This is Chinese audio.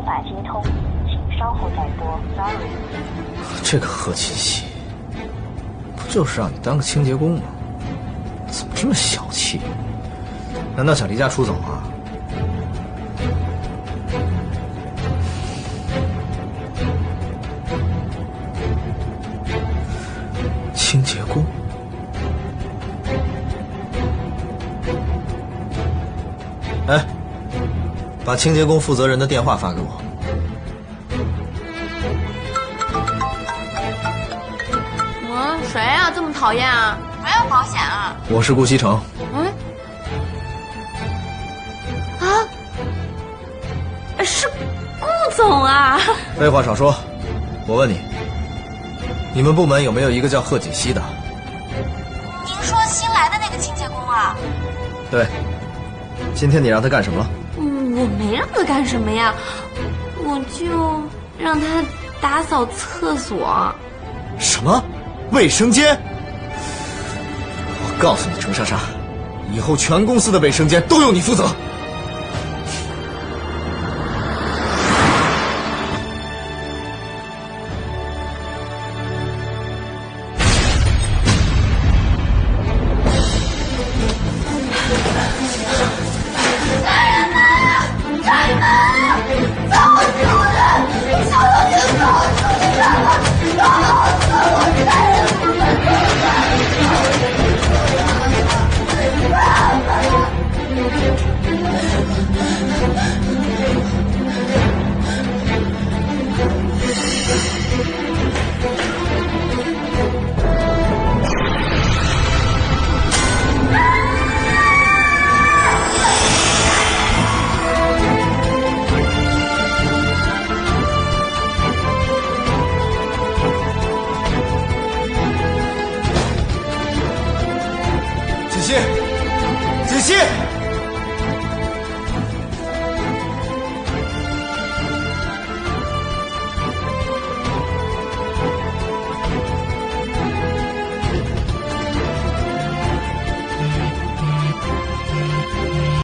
法接通，请稍后再拨。Sorry。这个贺锦熙，不就是让你当个清洁工吗？怎么这么小气？难道想离家出走啊？清洁工？哎，把清洁工负责人的电话发给我。谁啊？这么讨厌啊？还要保险啊？我是顾西城。是顾总啊！废话少说，我问你，你们部门有没有一个叫贺锦熙的？您说新来的那个清洁工啊？对，今天你让他干什么了？我没让他干什么呀，我就让他打扫厕所。什么？卫生间？我告诉你，程莎莎，以后全公司的卫生间都由你负责。锦熙，锦熙。